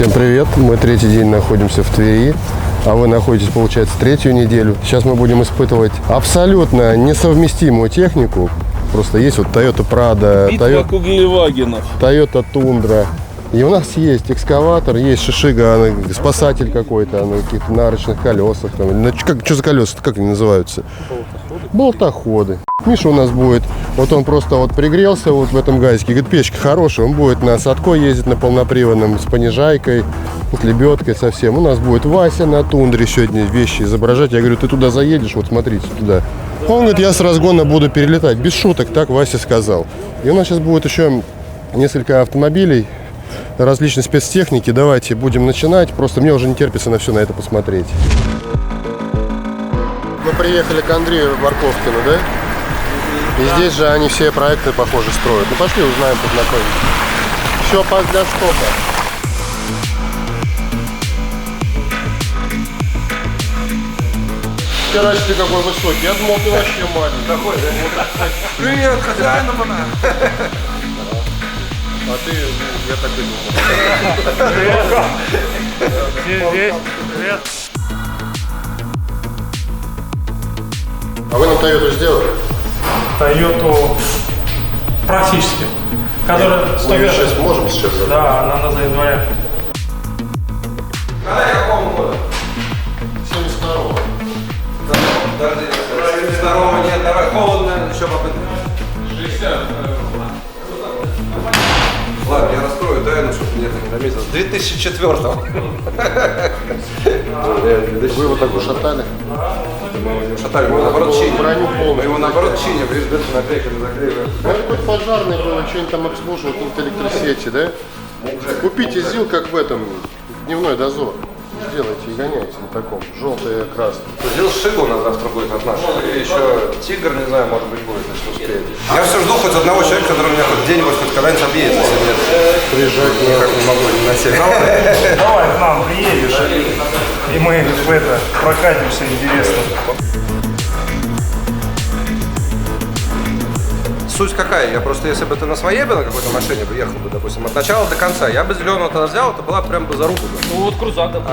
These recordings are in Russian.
Всем привет! Мы третий день находимся в Твери, а вы находитесь, получается, третью неделю. Сейчас мы будем испытывать абсолютно несовместимую технику. Просто есть вот Toyota Prado, Toyota Tundra. И у нас есть экскаватор, есть шишига, спасатель какой-то, на каких-то наручных колесах. Там, что за колеса, как они называются? Болтоходы. Миша у нас будет, вот он просто вот пригрелся вот в этом газике, говорит, печка хорошая, он будет на Садко ездить на полноприводном с понижайкой, с лебедкой совсем. У нас будет Вася на Тундре сегодня вещи изображать. Я говорю, ты туда заедешь, вот смотрите туда. Он говорит, я с разгона буду перелетать. Без шуток, так Вася сказал. И у нас сейчас будет еще несколько автомобилей различной спецтехники. Давайте будем начинать. Просто мне уже не терпится на все на это посмотреть. Мы приехали к Андрею Барковкину, да? И здесь же они все проекты, похоже, строят. Ну пошли узнаем, познакомимся. Еще для сколько? Вчера ты какой высокий. Я думал, ты вообще маленький. Такой, да? Привет, хозяин мана. А ты, я так и думал. Привет. Привет. А вы нам Toyota сделали? Toyota практически. Которая Мы ее сейчас можем сейчас забрать? Да, она на января. Когда какого года? 72-го. Подожди, 72-го нет, давай холодно, еще попытка. 60. Ладно, я раскрою тайну, чтобы мне это не заметил. С 2004-го. Вы его так ушатали? Мы его не ушатали, мы его наоборот чиним. Броню полную. Мы его наоборот чиним, видишь, дальше наклейками заклеиваем. Ну, какой-то пожарный был, что-нибудь там обслуживал, какие-то электросети, да? Купите ЗИЛ, как в этом, дневной дозор. Сделайте и гоняйте на таком, желтый и красный. Здесь Шига у нас завтра будет от нашего. И еще Тигр, не знаю, может быть, будет, если успеет. Я все жду хоть одного человека, который меня хоть где-нибудь, хоть когда-нибудь объедет, если нет. Приезжать Никак не могу, не на себе. Давай к нам приедешь, и мы в это прокатимся интересно. Суть какая? Я просто, если бы ты на своей бы на какой-то машине бы ехал бы, допустим, от начала до конца, я бы зеленого тогда взял, это была прям бы заруба. Ну вот крузак, допустим.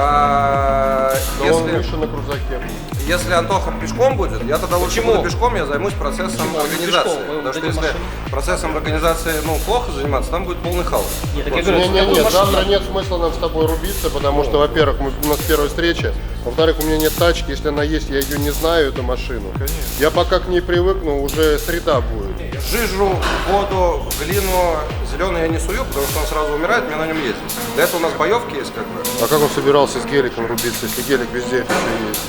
Если Антоха пешком будет, я тогда лучше Почему? буду пешком, я займусь процессом организации. Пешком, мы Потому что дадим если машину. процессом организации плохо заниматься, там будет полный хаос. Нет, так я говорю, Нет, завтра нет смысла нам с тобой рубиться, потому что, во-первых, у нас первая встреча, во-вторых, у меня нет тачки, если она есть, я ее не знаю, эту машину. Конечно. Я пока к ней привыкну, уже среда будет. Жижу, воду, глину, зеленый я не сую, потому что он сразу умирает, мне на нем ездить. Для этого у нас боевки есть как бы. А как он собирался с геликом рубиться, если гелик везде еще есть?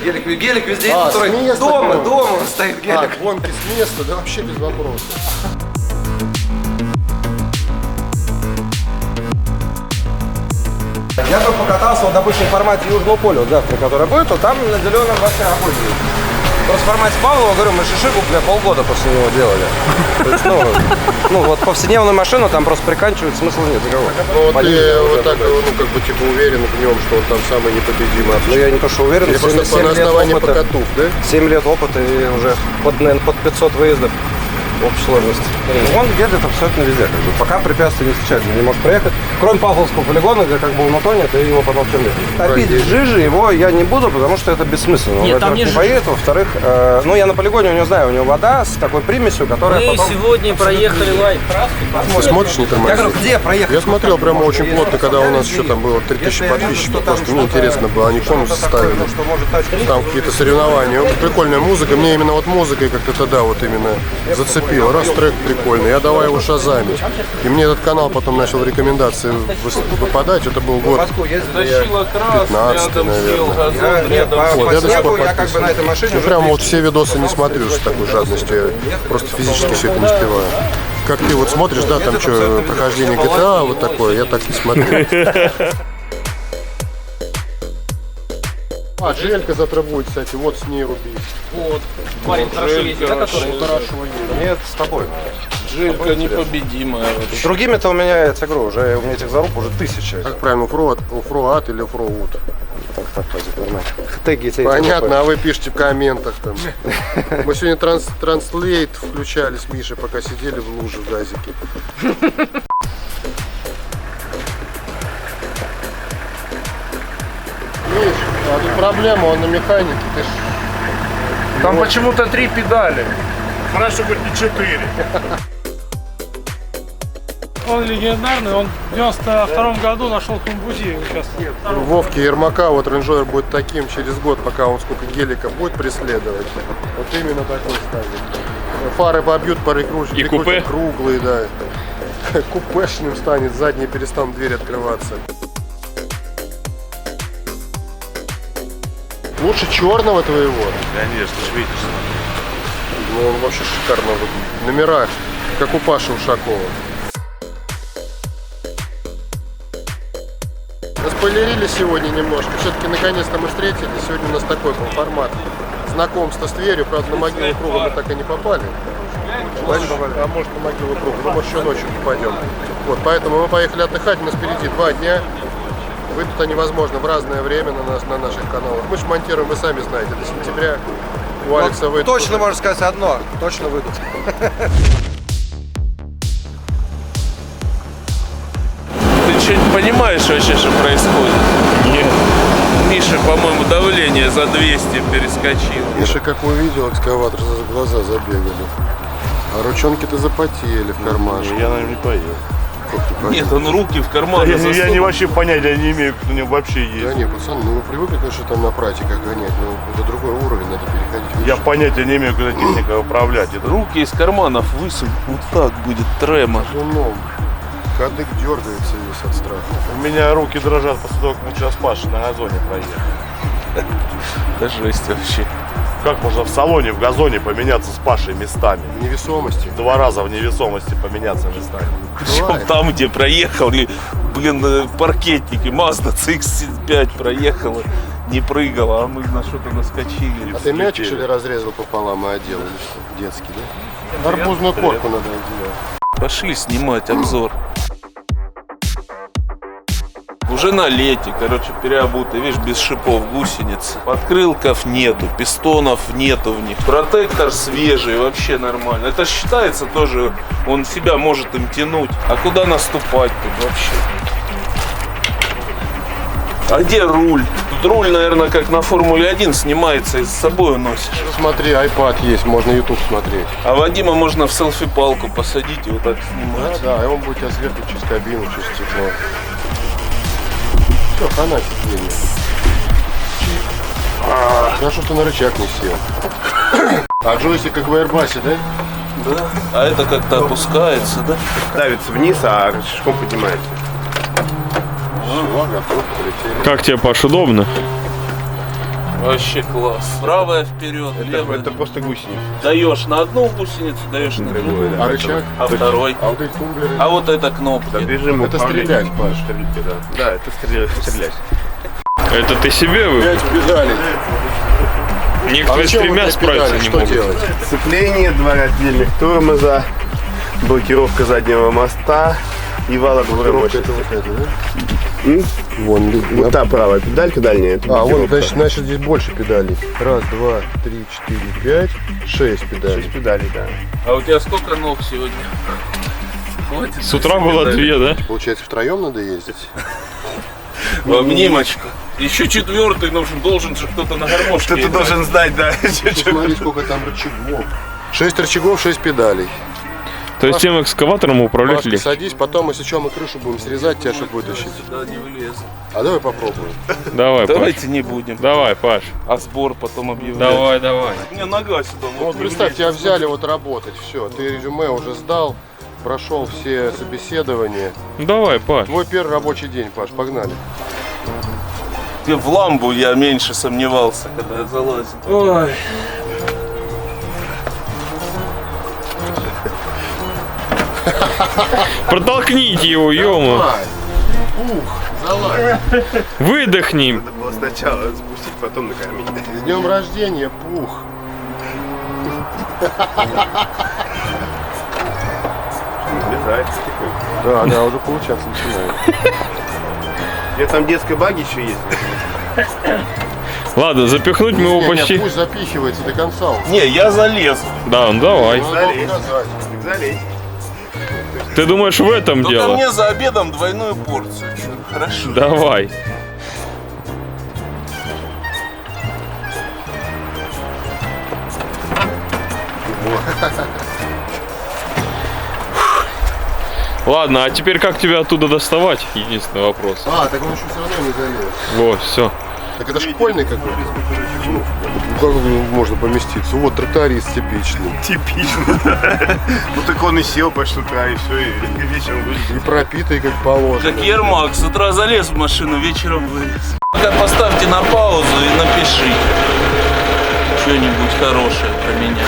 Гелик везде, А, который с места дома гонки. стоит гелик. А, гонки с места, да вообще без вопросов. Я бы покатался, вот, допустим, в формате Южного поля, вот завтра, который будет, то там на зеленом вообще огонь будет. Просто в формате Павлова, говорю, мы шишигу, полгода после него делали. То есть, ну, вот повседневную машину там просто приканчивать смысла нет никакого. Ну, вот ты вот так, как бы, типа, уверен в нем, что он там самый непобедимый. Ну, я не то, что уверен, Или просто по основанию покатув, да? 7 лет опыта и уже наверное, под 500 выездов в общей сложности. Он едет абсолютно везде. Как бы. Пока препятствий не встречает, он не может проехать. Кроме Павловского полигона, где как бы он утонет, и его потом чем топить в жиже его я не буду, потому что это бессмысленно. Нет, Он, там во-первых, не не поедет, во-вторых, ну я на полигоне у него знаю, у него вода с такой примесью, которая Мы потом... сегодня проехали лайт-трассу. Ты смотришь, не Я говорю, тормозишь? где проехать? Я смотрел прямо очень плотно, когда у нас еще там было 3000 подписчиков, просто мне интересно было, они комнату составили. Там какие-то соревнования. Прикольная музыка, мне именно вот музыкой как-то тогда вот именно зацепила. Раз трек прикольный, я давай его шазамить. И мне этот канал потом начал в рекомендации выпадать, это был год 15, наверное. Нет, по Вот, я до сих пор снегу я как бы на этой машине Ну уже прям вот все видосы не смотрю с такой жадностью, я просто физически все это не успеваю. Как ты вот смотришь, да, там что, прохождение GTA, вот такое, я так не смотрю. А, Желька завтра будет, кстати, вот с ней рубить. Вот. Парень хорошо ездит, да, который? Хорошо едет. Нет, с тобой. Жилька непобедимая. С другими-то у меня, я тебе говорю, уже у меня этих заруб уже 1000. Как правильно, уфроат или уфроут? Так, пойдет нормально. Теги эти Понятно, а вы пишите в комментах там. Мы сегодня транслейт включали с Мишей, пока сидели в луже в газике. А тут проблема, он на механике. Ты ж... Там почему-то 3 педали. Раньше будет не 4. Он легендарный, он в 92 году нашел Кумбузи. Вовки Ермака, вот Range Rover будет таким через год, пока он сколько гелика будет преследовать. Вот именно такой станет. Фары побьют, И купе? круглые, да. Купешным станет, задние перестанут двери открываться. Лучше черного твоего. Конечно, видишь. Ну, он вообще шикарно выглядит. Номера, как у Паши Ушакова. Распылерили сегодня немножко. Все-таки наконец-то мы встретились. Сегодня у нас такой был формат знакомства с дверью. Правда, на могилу круга мы так и не попали. А может, на могилу круга. Ну, может, еще ночью попадем. Вот, поэтому мы поехали отдыхать. У нас впереди 2 дня. Выйдут они, возможно, в разное время на наших каналах. Мы же монтируем, вы сами знаете, до сентября. У Алекса выйдут. Точно можно сказать одно. Точно выйдут. Ты что-нибудь понимаешь вообще, что происходит? Нет. Миша, по-моему, давление за 200 перескочил. Миша, как увидел, экскаватор за глаза забегали. А ручонки-то запотели в кармашке. Я на нем не поеду. Нет, он руки в карман Я не вообще понятия не имею, как на нем вообще Да есть. не, пацаны, ну вы привыкли, конечно, там на практиках гонять, но это другой уровень, надо переходить выше. Я понятия не имею, как техника управлять. Это Руки из карманов высунь, вот так будет трема. Жуном. Кадык дергается весь от страха. у меня руки дрожат после того, как мы сейчас Паша на газоне проехали. Да жесть вообще. Как можно в салоне, в газоне поменяться с Пашей местами? В невесомости. 2 раза в невесомости поменяться местами. Причем там, где проехали, блин, паркетники, Mazda CX-5 проехала, не прыгала, а мы на что-то наскочили. А ты мячик, что ли, разрезал пополам и одел или что? Детский, да? Арбузную корку надо отделать. Пошли снимать обзор. Уже на лете, короче, переобутый, видишь, без шипов гусеницы. Подкрылков нету, пистонов нету в них. Протектор свежий, вообще нормально. Это считается тоже, он себя может им тянуть. А куда наступать тут вообще? А где руль? Тут руль, наверное, как на Формуле 1 снимается и с собой уносишь. Смотри, iPad есть, можно YouTube смотреть. А Вадима можно в селфи-палку посадить и вот так снимать. Да, и он будет тебя сверху через кабину, через стекло. Все, хана сиденье. Хорошо, что на рычаг не сел. А джойстик как в Airbus, да? Да. А это как-то опускается, да? Давится вниз, а рычажком поднимается. Все, готов, полетели. Как тебе, Паш, удобно? Вообще класс. Правая вперед, левая. Это просто гусеница. Даешь на одну гусеницу, даешь на другую. А рычаг? А второй. А вот эти тумблеры? А вот эта кнопка. Режим Это управления. стрелять, Паш. Да, это стрелять. Это ты себе выбрал? 5 педалей. Некоторые с зачем 3 вот эти справиться педали? не Что могут. делать? Сцепление, 2 раздельных тормоза, блокировка заднего моста и валоблокировка. Это вот это, да? М? Вон, Вот та правая педалька дальняя. Это А, вон, блокировка. значит, здесь больше педалей. 1, 2, 3, 4, 5, 6 педалей. 6 педалей, да. А у тебя сколько ног сегодня? Хватит. С утра было 2, да? Получается, втроем надо ездить? В обнимочку. Еще 4-й нужен, должен же кто-то на гармошке. Что ты играть. должен знать, да. Смотри, сколько там рычагов. 6 рычагов, 6 педалей. То есть тем экскаватором управлять Пашка, легче. садись, потом, если что, мы крышу будем срезать тебя, чтобы вытащить. Да, не влезу. А давай попробуем. Давай, Паш. Давайте не будем. Давай, Паш. А сбор потом объявлять. Давай. У меня нога сюда. Вот представь, тебя взяли вот работать, все, ты резюме уже сдал, прошел все собеседования. Давай, Паш. Твой первый рабочий день, Паш, погнали. В ламбу я меньше сомневался, когда я залазил. Ой. Протолкните его, ё-моё. Давай. Ух, залазь. Выдохни. Надо было сначала спустить, потом накормить. С днем рождения, Пух. Влезает. Да, уже получаться начинает. У меня там детская баги еще есть. Ладно, запихнуть мы его Нет, почти... пусть запихивается до конца. Не, я залез. Да, ну давай. Надо Залезь. показать. Залезь. Ты думаешь, в этом Только дело? мне за обедом двойную порцию. Чё, хорошо. Давай. Ладно, а теперь как тебя оттуда доставать? Единственный вопрос. А, так он еще все равно не залез. Вот, все. Так это школьный какой-то. Ну, как можно поместиться? Вот тракторист типичный. Типично. Ну так он и сел почти с утра, и все, и вечером вылез. И пропитый, как положено. Как Ермак, с утра залез в машину, вечером вылез. Пока поставьте на паузу и напишите что-нибудь хорошее про меня.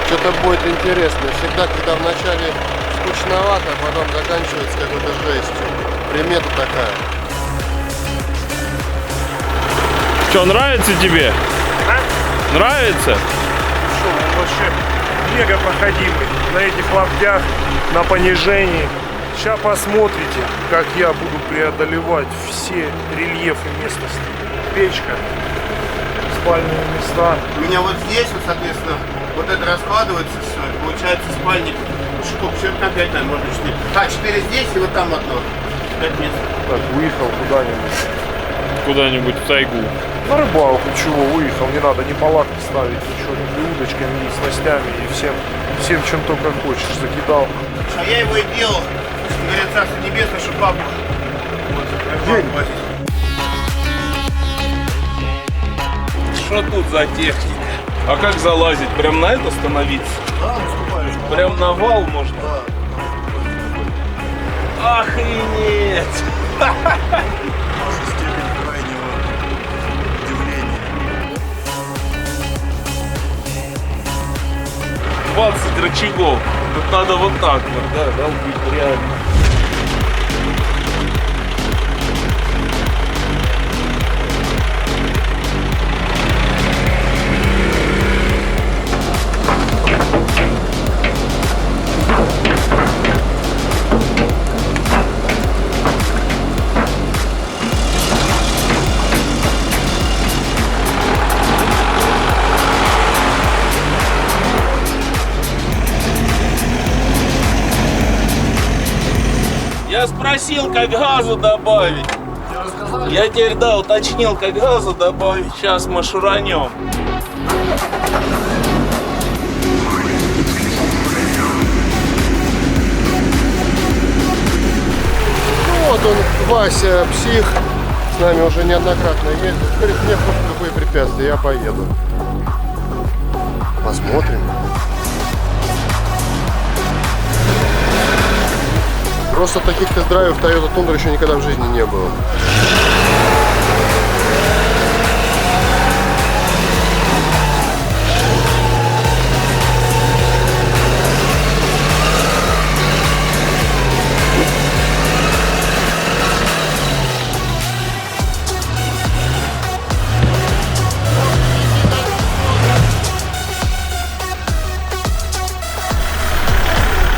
Что-то будет интересно. Всегда, когда вначале скучновато, а потом заканчивается какой-то жестью. Примета такая. Что, нравится тебе? Нравится? Он вообще мега проходимый. На этих лаптях, на понижении. Сейчас посмотрите, как я буду преодолевать все рельефы местности. Печка, спальные места. У меня вот здесь, вот, соответственно, вот это раскладывается все, и получается спальник. Штук, все на 5, наверное, может 4. А, 4 здесь и вот там одно. 5 мест. Так, выехал куда-нибудь. Куда-нибудь в тайгу. На рыбалку чего выехал, не надо ни палатки ставить, ничего, ни удочками, ни снастями, и всем чем только хочешь, закидал. А я его и делал, говорят, Царство Небесное, что папа вот, рыбалку возить. Что тут за техника? А как залазить? Прям на это становиться? Да, наступаешь. Прям на вал можно? Да. Охренеть! Может, степень крайнего удивления. 20 рычагов. Тут надо вот так вот, да, долбить реально. Я спросил, как газу добавить. Я теперь, да, уточнил, как газу добавить. Сейчас мы шуранем. Ну вот он, Вася, псих, с нами уже неоднократно ездил. Говорит, мне просто какое препятствие, я поеду. Посмотрим. Просто таких тест-драйвов Toyota Tundra еще никогда в жизни не было.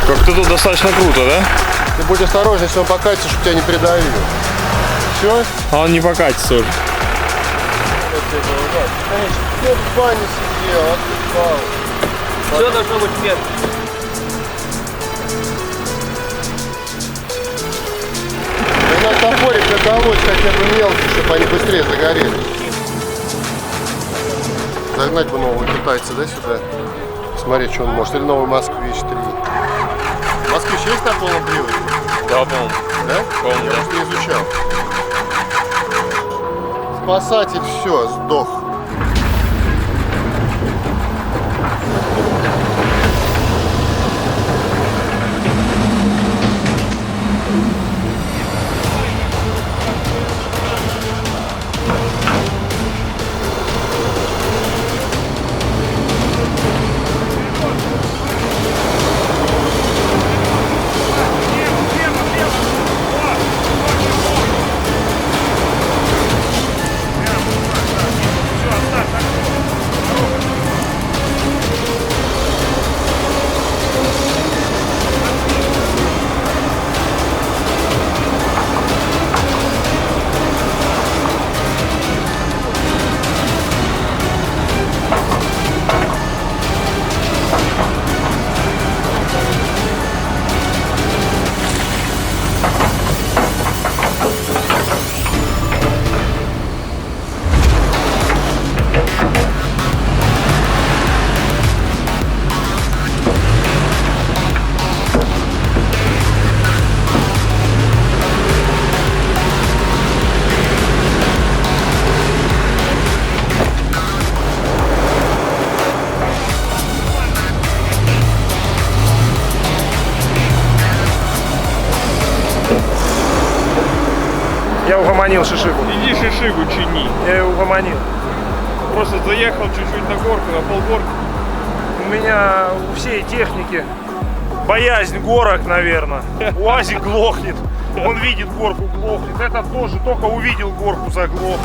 Как-то тут достаточно круто, да? Ты будь осторожен, если он покатится, чтобы тебя не придавил. Все? А он не покатится уже. Конечно, кто в бане сидел, отдыхал. Все должно быть вверх. Да на топорик наколоть хотя бы мелкие, чтобы они быстрее загорелись. Загнать бы нового китайца, да, сюда? Смотреть, что он может. Или новый Москвич 3. Москвич есть на полном приводе? Да, по-моему. Да? По-моему, Я да. просто не изучал. Спасатель, все, сдох. Я угомонил Шишигу. Иди шишигу чини. Я ее угомонил. Просто заехал чуть-чуть на горку, на полгорки. У меня у всей техники боязнь горок, наверное. УАЗик глохнет. Он видит горку, глохнет. Этот тоже только увидел горку, заглох.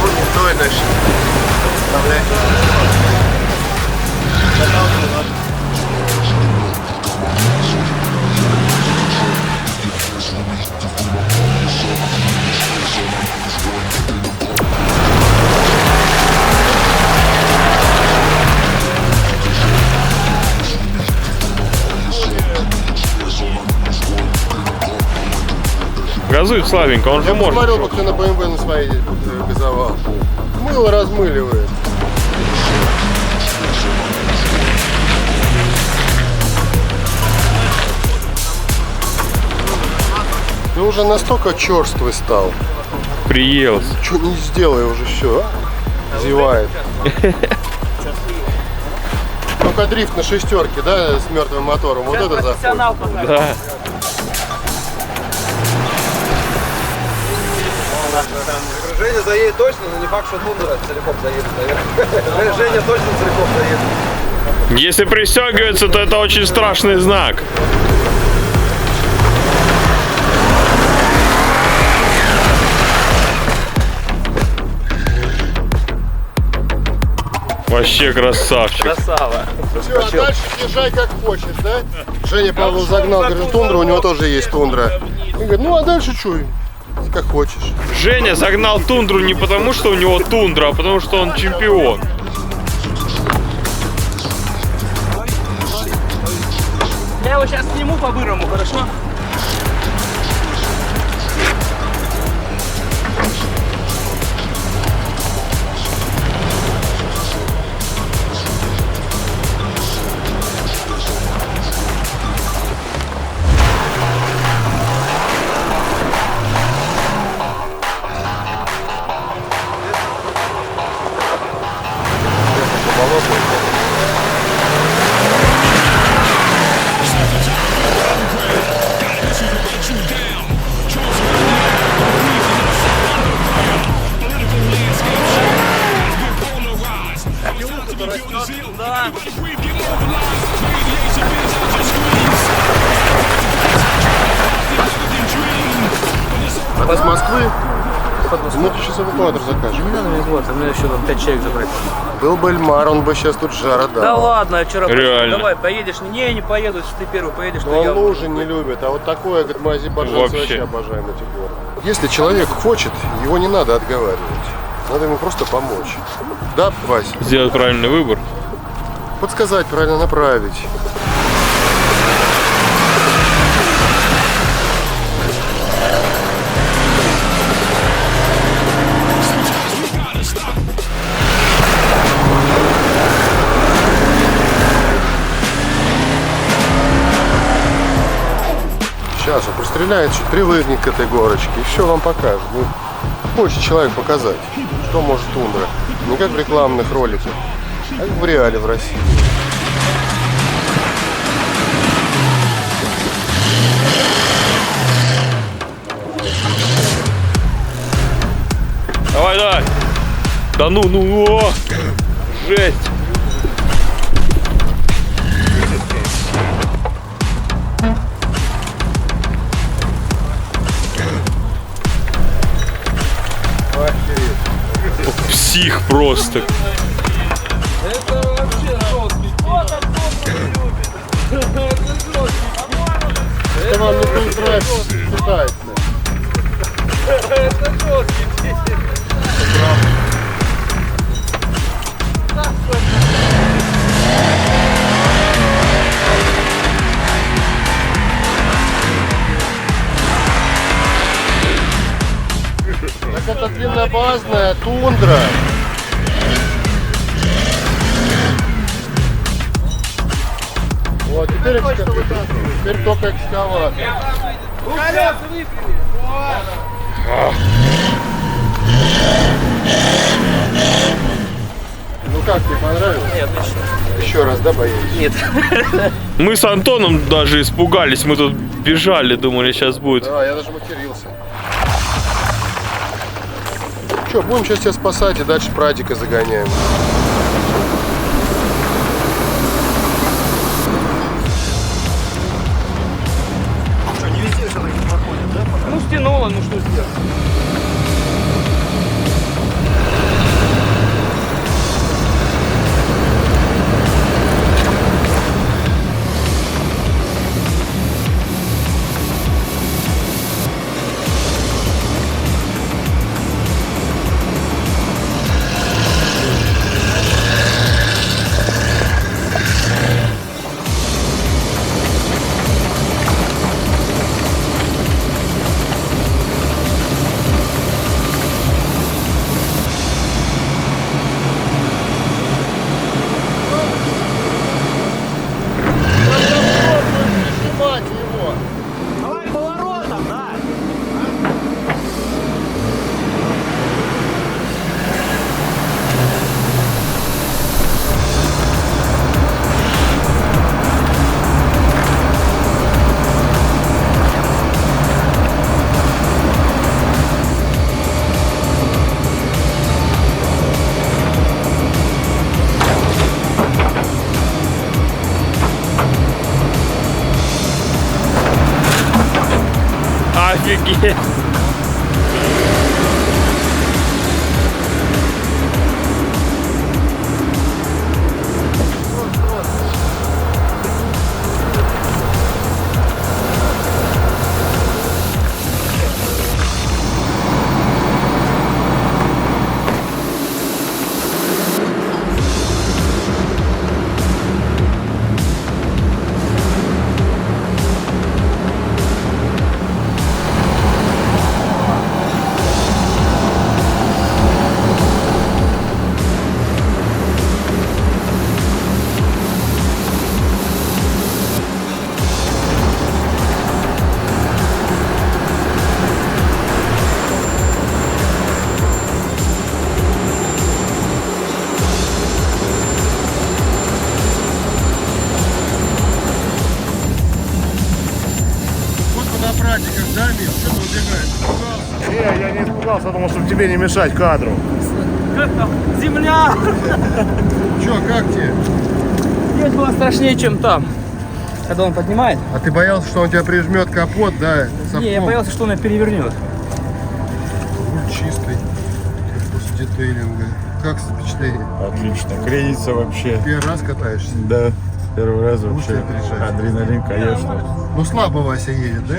Ну, не стоит дальше. Газует слабенько, он же Я может. посмотрел, как ты на BMW на своей газовал. Мыло размыливает. Ты уже настолько черствый стал. Приелся. Что не сделай уже все, зевает. Ну-ка дрифт на шестерке, да, с мертвым мотором. Вот это заходит. Да. Женя заедет точно, но не факт, что тундра целиком заедет, наверное. Женя точно целиком заедет. Если пристегивается, то это очень страшный знак. Вообще красавчик. Красава. Все, а дальше езжай как хочешь, да? Женя Павлов загнал, говорит, тундра, у него тоже есть тундра. И говорит, ну а дальше что, как хочешь. Женя загнал тундру не потому, что у него тундра, а потому, что он чемпион. Я его сейчас сниму по-бырому, хорошо? А с Москвы? Ну ты сейчас эвакуатор закажешь. Не надо мне вот, у меня еще там 5 человек забрать. Был бы Эльмар, он бы сейчас тут жара дал. Да ладно, я вчера Реально. давай, поедешь. Не поеду, если ты первый поедешь, Но то он я. лужи не любит, а вот такое, говорит, мы азербайджанцы Вообще. вообще обожаем эти горы. Если человек хочет, его не надо отговаривать. Надо ему просто помочь. Да, Вась? Сделать правильный выбор. Подсказать, правильно направить. Сейчас он пристреляет, чуть привыкнет к этой горочке и все вам покажет. Ну, хочет человек показать, что может тундра. Не как в рекламных роликах, а как в реале в России. Давай, давай. Да ну, о! Жесть. Псих просто. Это вам не тундра считается. Так это длиннобазная тундра. Вот, теперь только экскаватор. Ну как, тебе понравилось? Нет, отлично. Еще раз, да, боишься? Нет. Мы с Антоном даже испугались, мы тут бежали, думали, сейчас будет. Да, я даже матерился. Че, будем сейчас тебя спасать и дальше прадика загоняем. Ну, стянуло, ну что сделать? Офигеть. Я не испугался, потому что тебе не мешать кадру. Как там? Земля! Че, как тебе? Здесь было страшнее, чем там. Когда он поднимает. А ты боялся, что он тебя прижмет капот, да? Не, я боялся, что он меня перевернет. Руль чистый. После детейлинга. Как впечатление? Отлично. Кренится вообще. Первый раз катаешься? Да. Первый раз Лучше вообще. опережать. Адреналин, конечно. Ну слабо Вася едет, да?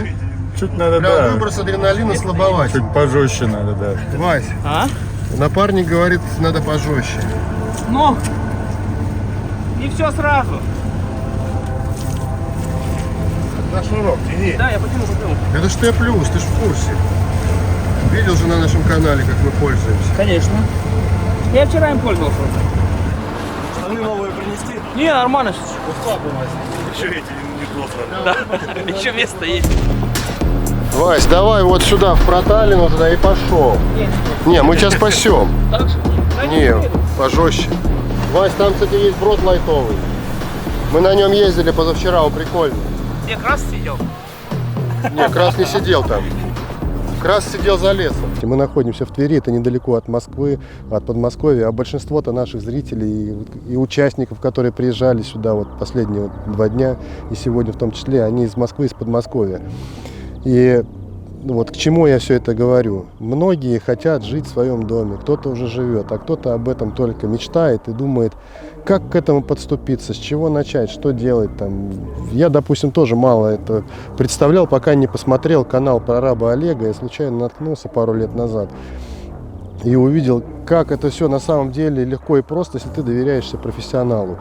Чуть надо, Прям да. выброс адреналина слабовать. Чуть пожестче надо, да. Вась, А? напарник говорит, надо пожестче. Ну, не все сразу. На шнурок тяни. Да, я потяну. Это ж Т+, ты ж в курсе. Видел же на нашем канале, как мы пользуемся. Конечно. Я вчера им пользовался. Штаны новые принести? Не, нормально. Еще эти не просто. Да, еще место есть. Вась, давай вот сюда, в проталину туда и пошел. Не, мы тебя спасем. Так же? Не, пожестче. Вась, там, кстати, есть брод лайтовый. Мы на нем ездили позавчера, он прикольный. Где Крас сидел? Не, Крас не сидел там. Крас сидел за лесом. Мы находимся в Твери, это недалеко от Москвы, от Подмосковья. А большинство-то наших зрителей и участников, которые приезжали сюда вот последние 2 дня, и сегодня в том числе, они из Москвы, из Подмосковья. И вот к чему я все это говорю. Многие хотят жить в своем доме, кто-то уже живет, а кто-то об этом только мечтает и думает, как к этому подступиться, с чего начать, что делать там. Я, допустим, тоже мало это представлял, пока не посмотрел канал прораба Олега. Я случайно наткнулся пару лет назад и увидел, как это все на самом деле легко и просто, если ты доверяешься профессионалу.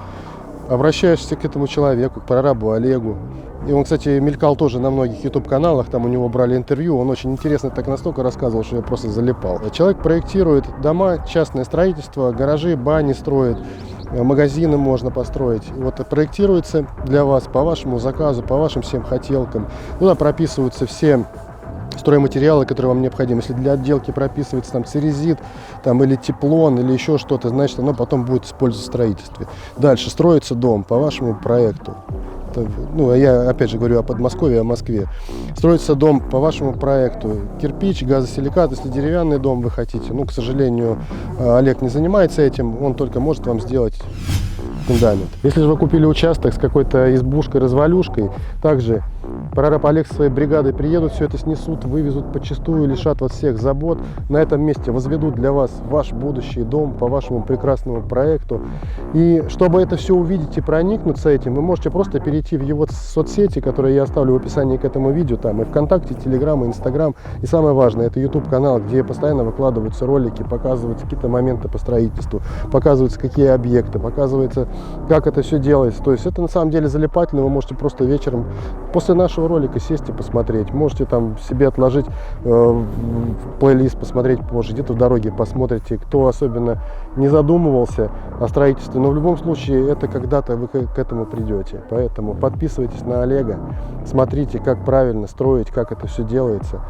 Обращаешься к этому человеку, к прорабу Олегу. И он, кстати, мелькал тоже на многих YouTube-каналах, там у него брали интервью. Он очень интересно так настолько рассказывал, что я просто залипал. Человек проектирует дома, частное строительство, гаражи, бани строит, магазины можно построить. И вот проектируется для вас по вашему заказу, по вашим всем хотелкам. Туда прописываются все стройматериалы, которые вам необходимы. Если для отделки прописывается там церезит, там, или теплон, или еще что-то, значит, оно потом будет использоваться в строительстве. Дальше строится дом по вашему проекту. Ну, я опять же говорю о Подмосковье, о Москве. Строится дом по вашему проекту. Кирпич, газосиликат, если деревянный дом вы хотите. Ну, к сожалению, Олег не занимается этим, он только может вам сделать фундамент. Если же вы купили участок с какой-то избушкой-развалюшкой, также прораб Олег со своей бригадой приедут, все это снесут, вывезут подчистую, лишат вас всех забот. На этом месте возведут для вас ваш будущий дом по вашему прекрасному проекту. И чтобы это все увидеть и проникнуться этим, вы можете просто перейти в его соцсети, которые я оставлю в описании к этому видео. Там и ВКонтакте, Телеграм, и Инстаграм. И самое важное, это YouTube-канал, где постоянно выкладываются ролики, показываются какие-то моменты по строительству, показываются какие объекты, показывается, как это все делается. То есть это на самом деле залипательно. Вы можете просто вечером после нашего ролика сесть и посмотреть. Можете там себе отложить плейлист, посмотреть позже, где-то в дороге посмотрите. Кто особенно не задумывался о строительстве, но в любом случае это когда-то вы к этому придете. Поэтому подписывайтесь на Олега, смотрите, как правильно строить, как это все делается.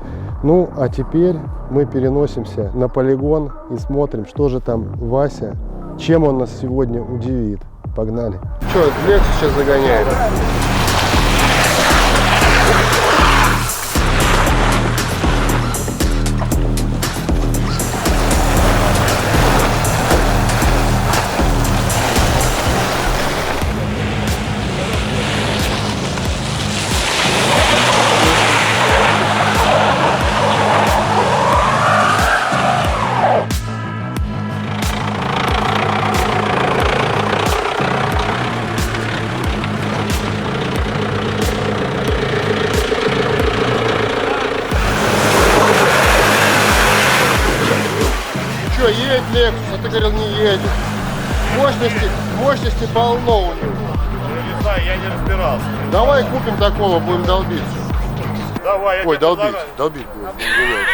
Ну, а теперь мы переносимся на полигон и смотрим, что же там Вася, чем он нас сегодня удивит. Погнали. Что, Лексус сейчас загоняет? Едет Lexus, а ты говорил, не едет. Мощности полно у него. Я не знаю, я не разбирался. Давай купим такого, будем долбиться. Давай, я Ой, тебе долбить предлагаю. будем. извиняюсь.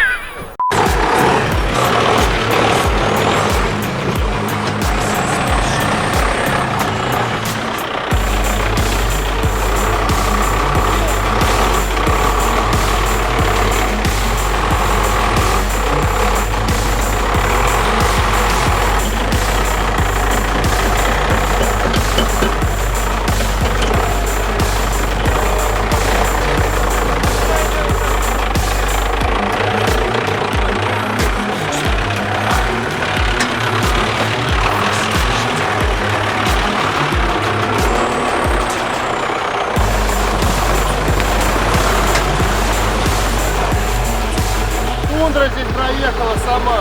Тундра здесь проехала сама.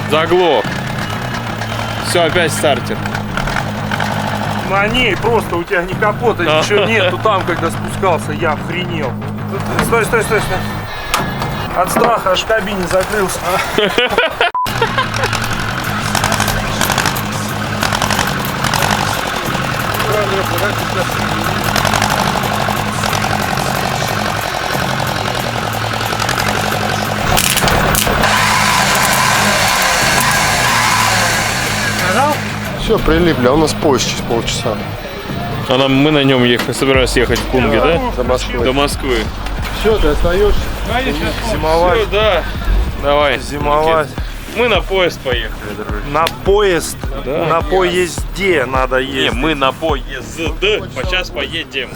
Заглох. Все, опять стартер. На ней просто у тебя ни капота, ничего нету. Там, когда спускался, я охренел. Стой. От страха аж в кабине закрылся. Все, прилипли, а у нас поезд через полчаса. А мы на нем собирались ехать в Кунге, да? До Москвы. До Москвы. Все, ты остаешься? Зимовать. Всё, да. Давай. Зимовать. Мы на поезд поехали, дружище. На поезд. Да. На поезде надо Не, ездить. мы на поезд. Сейчас поедем.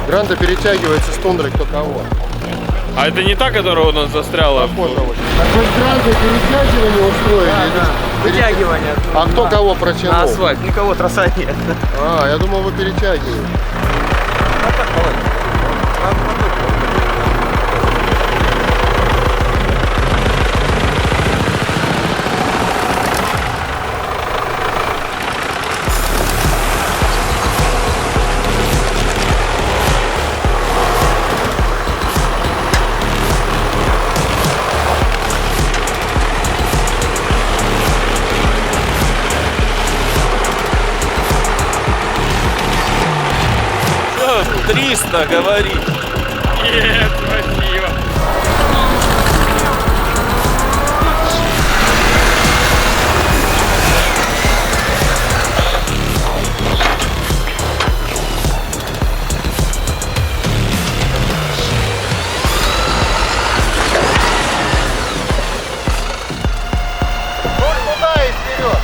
Гранта перетягивается с тундрой кто кого. А это не та, которая у нас застряла? Похоже очень. Так вы с Грантой перетягивание устроили? Вытягивание. А кто кого протянул? На асфальт. Никого троса нет. А, я думал, вы перетягиваете. 300, говори. Нет, красиво. Туда и вперед.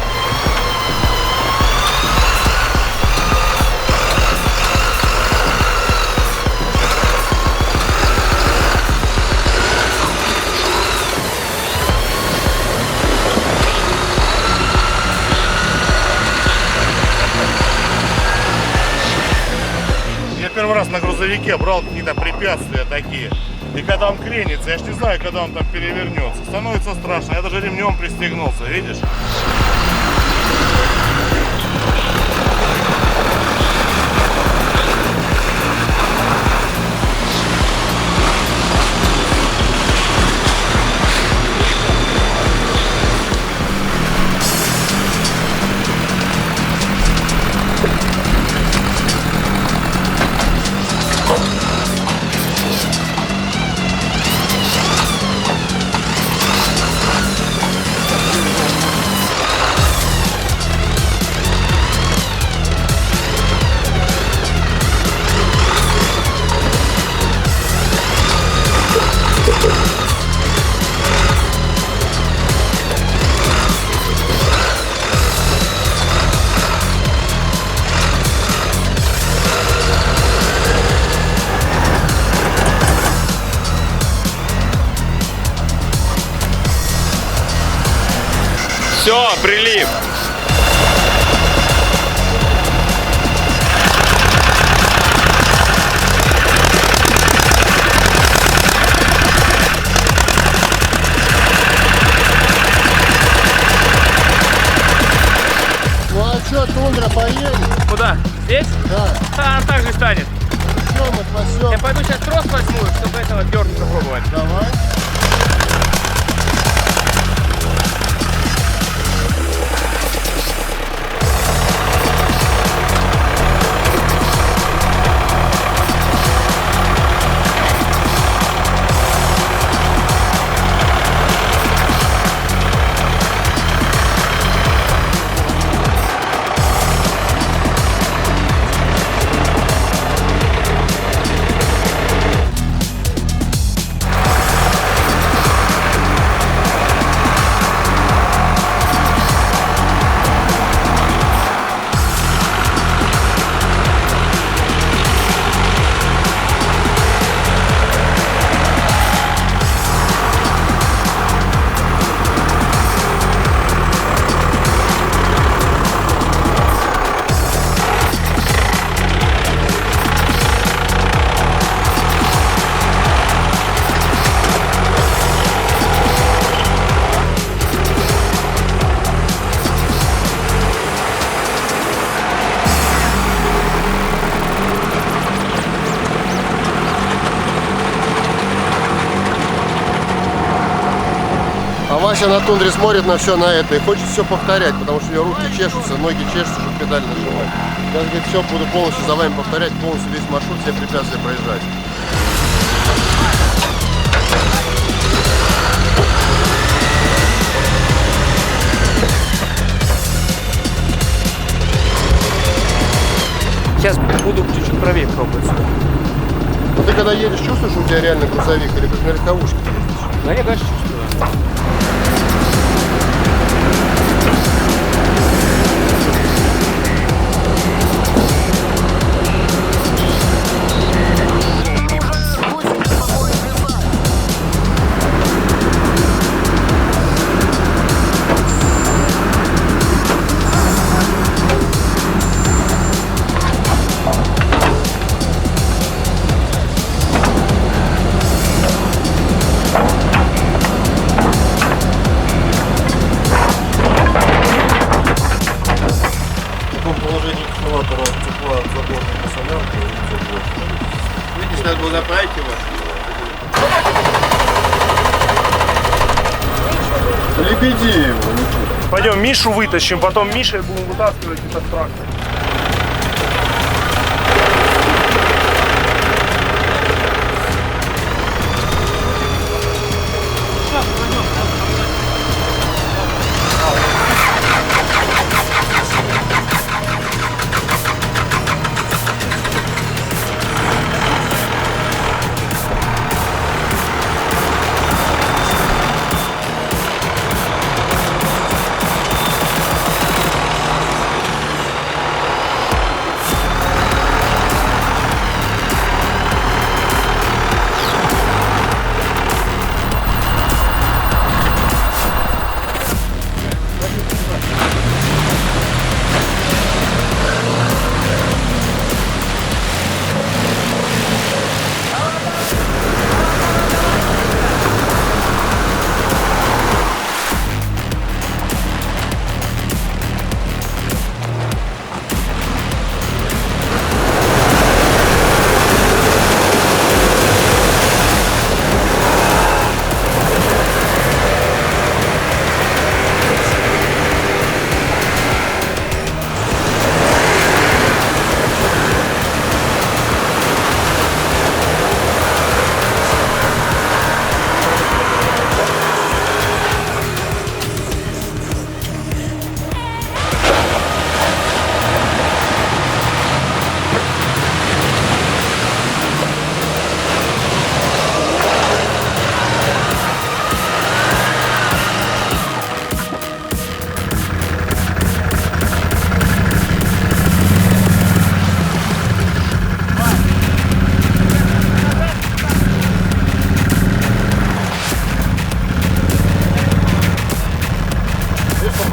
Я первый раз на грузовике брал какие-то препятствия такие. И когда он кренится, я ж не знаю, когда он там перевернется. Становится страшно. Я даже ремнем пристегнулся, видишь? Все, прилив. Ну а что, тундра поедет? Куда? Здесь? Да. А, так же станет. Все, мы спасем. Я пойду сейчас трос возьму, чтобы этого дернуть попробовать. Давай. А Вася на тундре смотрит на все на это и хочет все повторять, потому что у него руки чешутся, ноги чешутся, чтобы педаль нажимать. Я говорит, все, буду полностью за вами повторять, полностью весь маршрут, все препятствия проезжать. Сейчас буду чуть-чуть правее пробовать. Ну ты когда едешь, чувствуешь, что у тебя реально грузовик или как на легковушке ездишь? Да, я, конечно, чувствую. Видишь, надо было направить его. Лебеди его. Пойдем Мишу вытащим, потом Мишей будем вытаскивать этот трактор.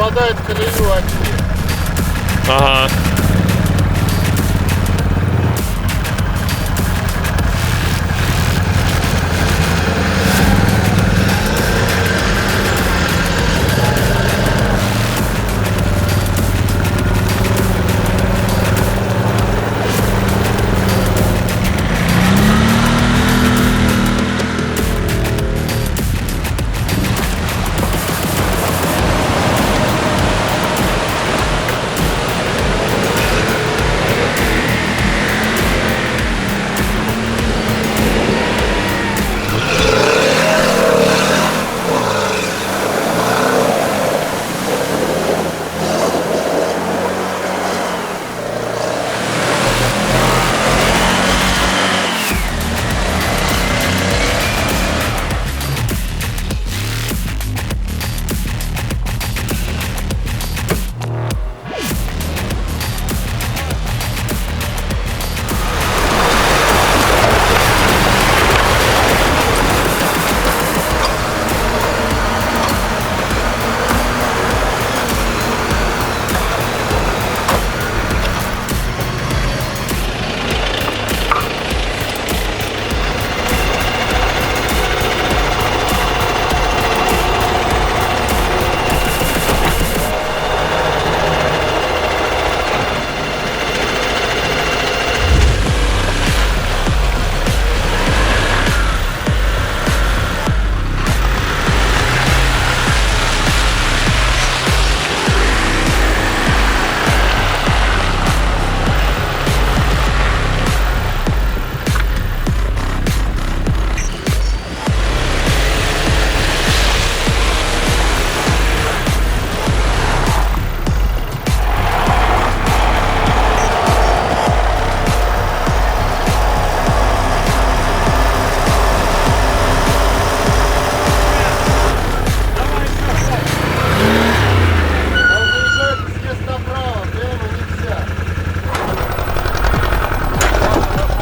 попадает в колею один. Ага.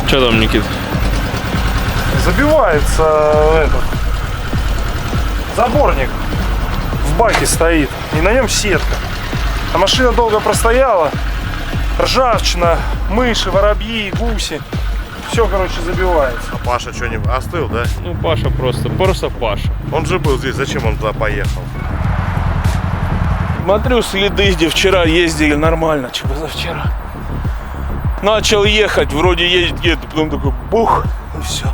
Что там, Никит? Забивается этот заборник, в баке стоит, и на нем сетка. А машина долго простояла, ржавчина, мыши, воробьи, гуси. Все, короче, забивается. А Паша что-нибудь остыл, да? Ну, Паша просто Паша. Он же был здесь, зачем он туда поехал? Смотрю, следы, где вчера ездили нормально, что позавчера. Начал ехать, вроде едет, потом такой бух, и все.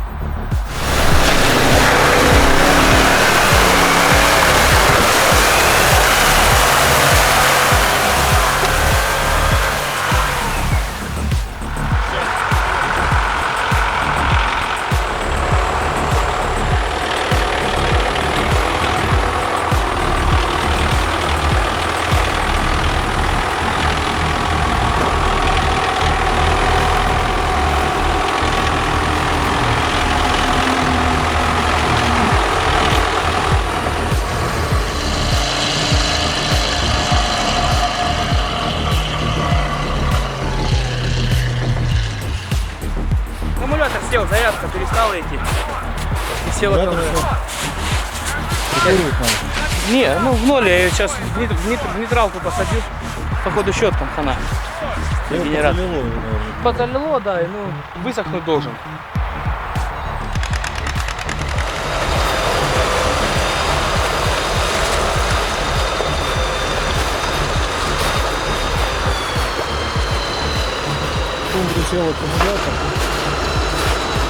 Аккумулятор сел, зарядка перестала идти. И села там. Не, ну в ноль я ее сейчас в нейтралку посадил. Походу счет там хана. Генератор. Потолило, да, и ну высохнуть должен. Сел аккумулятор.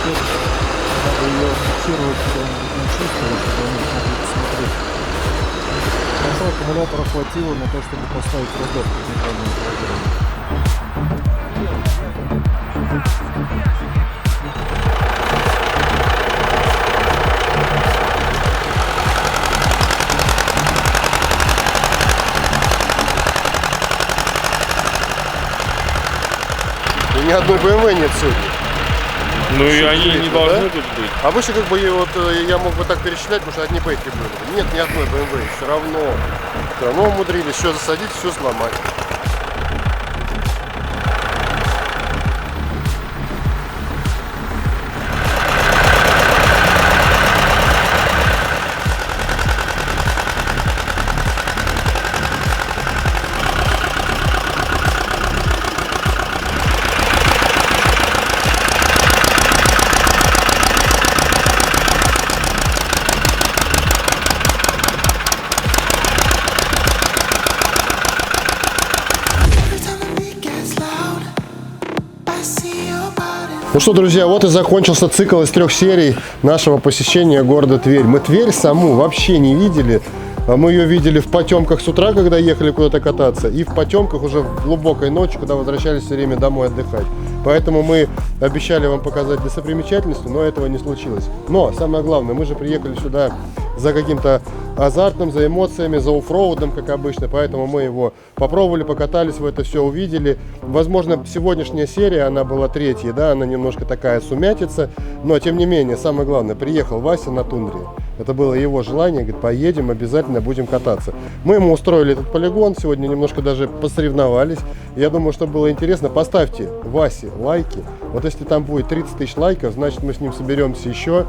Надо ее фиксировать, когда он будет чувствовать, когда он будет смотреть. Хорошо, аккумулятора хватило на то, чтобы поставить розетку в нейтральную положение. И ни одной BMW нет сегодня. Ну и они не интересно, должны да? тут быть. Обычно как бы вот я мог бы так перечислять, потому что одни бэхи были. Нет ни одной BMW. Все равно умудрились все засадить, все сломать. Ну что, друзья, вот и закончился цикл из 3 серий нашего посещения города Тверь. Мы Тверь саму вообще не видели. Мы ее видели в потемках с утра, когда ехали куда-то кататься, и в потемках уже в глубокой ночи, когда возвращались все время домой отдыхать. Поэтому мы обещали вам показать достопримечательности, но этого не случилось. Но самое главное, мы же приехали сюда за каким-то азартом, за эмоциями, за оффроудом, как обычно. Поэтому мы его попробовали, покатались, вы это все увидели. Возможно, сегодняшняя серия, она была 3-я, да, она немножко такая сумятица. Но, тем не менее, самое главное, приехал Вася на тундре. Это было его желание, говорит, поедем, обязательно будем кататься. Мы ему устроили этот полигон, сегодня немножко даже посоревновались. Я думаю, что было интересно. Поставьте Васе лайки. Вот если там будет 30 тысяч лайков, значит мы с ним соберемся еще.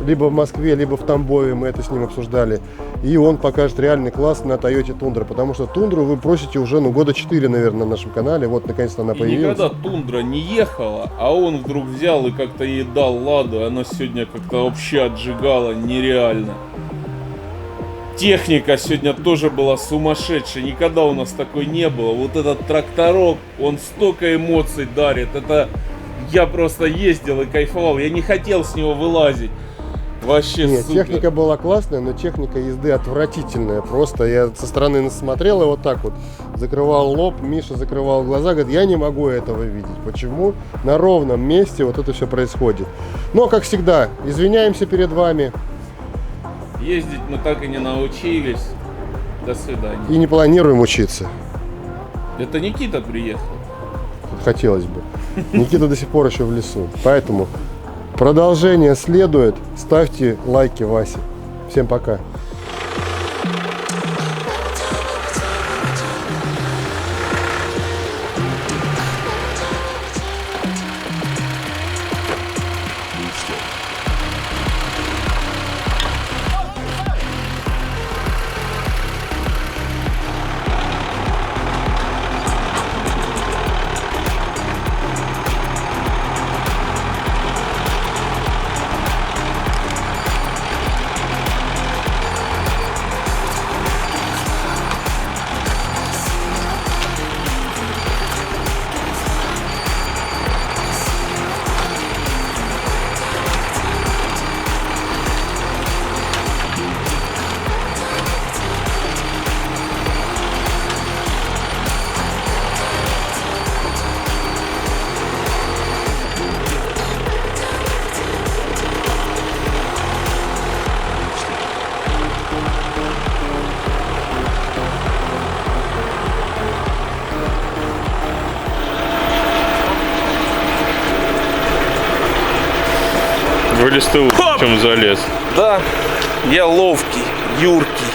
Либо в Москве, либо в Тамбове, мы это с ним обсуждали. И он покажет реальный класс на Toyota Tundra. Потому что Тундру вы просите уже, года 4, наверное, на нашем канале. Вот, наконец-то она появилась. Никогда Тундра не ехала, а он вдруг взял и как-то ей дал ладу. И она сегодня как-то вообще отжигала нереально. Техника сегодня тоже была сумасшедшая. Никогда у нас такой не было. Вот этот тракторок, он столько эмоций дарит. Это я просто ездил и кайфовал. Я не хотел с него вылазить. Вообще нет, супер. техника была классная, но техника езды отвратительная. Просто я со стороны смотрел и вот так вот закрывал лоб, Миша закрывал глаза, говорит, я не могу этого видеть. Почему? На ровном месте вот это все происходит. Но, как всегда, извиняемся перед вами. Ездить мы так и не научились. До свидания. И не планируем учиться. Это Никита приехал. Хотелось бы. Никита до сих пор еще в лесу. Поэтому продолжение следует. Ставьте лайки Васе. Всем пока. Вылез ты, в чем залез. Да, я ловкий, юркий.